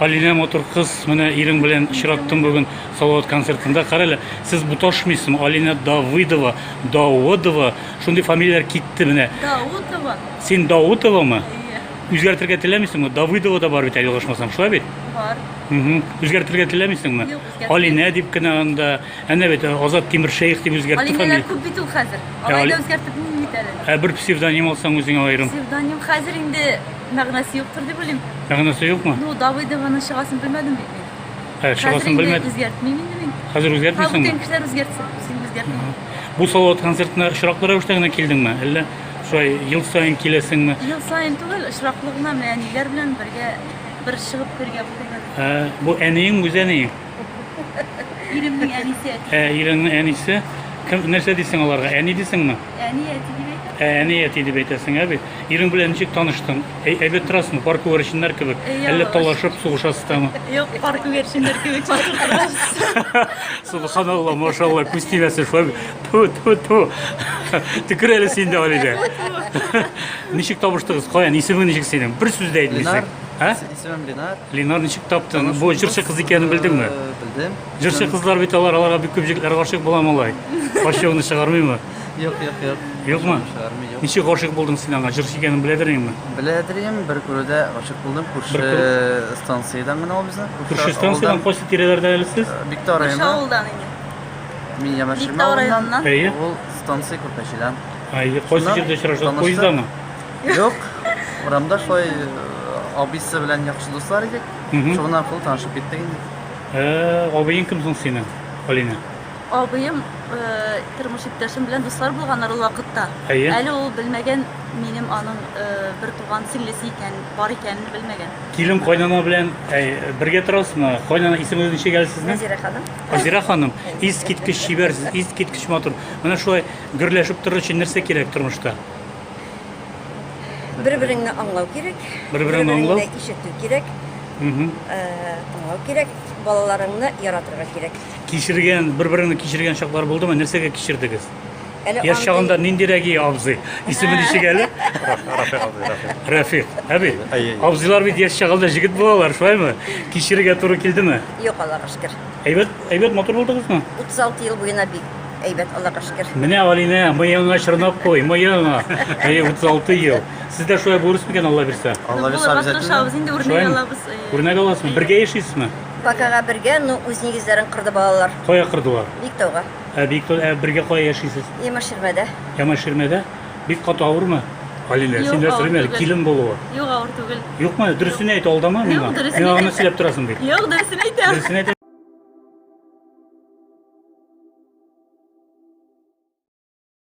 Алина матур кыз, менә ирең белән очраттым бүген Салават концертында. Карале, сез буташмыйсызмы? Алина Давыдова, Давыдова, шундый фамилиялар китте менә. Даутова. Син Даутовамы? Үзгәртергә теләмисеңме? Давыдова да бар бит, ялгышмасам, шулай бит? Бар. Үзгәртергә теләмисеңме? Юк, үзгәртмим. Алина дип кенә анда, әнә бит Азат Тимершейх дип үзгәртте Алиналар фамилия. күп бит ул хәзер. Али- Алайда үзгәртеп бит әле. Бер псевдоним алсаң үзеңә аерым. Псевдоним хәзер инде мәгънәсе юктыр дип уйлыйм. Мәгънәсе юкмы? Ну, Давыдованың шыгасын белмәдем бит мин. Шыгасын белмәдем. Үзгәртмим инде мин. Хәзер Һәм үзгәртмисеңме? бүтән кешеләр үзгәртсен. Син үзгәртмим. Бу Салават концертына очраклы рәвештә генә килдеңме? Әллә шулай ел сайын киләсеңме? Ел сайын түгел, очраклы гына менә әниләр белән бергә бер чыгып кергә булдым. Бу әниең үз әниең. Иремнең әнисе. Иреңнең әнисе. Кем нәрсә дисең аларга? Әни дисеңме? Әни әти дип әйтә. Әни әти дип әйтәсең, әби. Ирең белән ничек таныштың? Әйбәт торасыңмы? Парк күршеннәр кебек. Әллә талашып сугышасызмы? Юк, парк күршеннәр кебек матур торасыз. Субханалла, машалла, күз тимәсен шулай. Ту. Төкер әле син дә Алида. Ничек табыштыгыз? Каян? Исемең ничек синең? Бер сүздә әйтмисең. İsmim Linar. Линар ничек таптың? Бу җырчы кыз икәнен белдеңме? Bildim. Җырчы кызлар бит аларга бик күп җегетләр гашык була малай. Ачыгыны чыгармыймы? Yok. Юкмы? Şarmı yok. Ничек гашык булдың син аңа? Җырчы икәнен беләдереңме? Biledireyim bir kuruda açık buldum. Bir Kurşu stansiyadan mı ne o bizden? Күрше станциянан кайсы тирәләрдә әле сез? Biktor Ошо rayonu. авылдан инде. Min Yamaşırma Biktor rayonundan. Әйе. O stansiya kurtaşıdan. Ай, кайсы Шуннан җирдә очраштык? танышты. Поездамы? Yok. Oramda şoy abisi bilen yakışı dostlar idik. Şundan kıl tanışıp gittik. Абыйың кем соң синең? Алина. Абыем тормыш иптәшем белән дуслар булганнар ул вакытта. Әйе. Әле ул белмәгән минем аның бер туган сеңлесе икән, бар икәнен белмәгән. Килен кайнана белән бергә торасызмы? Кайнана исемегез ничек әле сезнең? Назира ханым. Азира ханым, искиткеч чибәрсез, искиткеч матур. Менә шулай гөрләшеп торыр өчен нәрсә кирәк тормышта? Бір-біріңні аңлау керек. Бір-біріңні аңлау? Бір-біріңні ишету керек. Аңлау керек. Балаларыңны яратырга керек. Кичергән, бер-береңне кичергән чаклар булдымы? Нәрсәгә кичердегез? Әле Яшь чагында ниндирәге абзый? Исеме ничек әле? Рафик. Әби. Абзыйлар бит яшь чагында җигет булалар, шулаймы? Кичергә туры килдеме? Юк, Аллага шөкер. Әйбәт матур булдыгызмы? 36 ел буена бик әйбәт, Аллага шөкер. Менә Алина, мыеңа чорнап кой, мыеңа. 36 ел. Сездә шулай булырсыз микән, Алла бирсә? Allah bir Булырга sabit тырышабыз инде үрнәк Шулаймы? алабыз. Үрнәк аласызмы? Бергә яшисезме? Бакага бергә, ну үз нигезләрен кырды балалар. Кая кырдылар? Биктауга. Бергә кая яшисез? Емаширмәдә. Ямаширмәдә? Бик каты авырмы? Алина, Юк, син дә авыр сөрмәл, түгел. килен булуы. Юк, авыр түгел. Юкмы? Дөресен әйт, алдама миңа. Юк, дөресен Мин аны әйтәм. сөйләп торасың бит. Юк, дөресен әйтәм. Дөресен әйтәсең.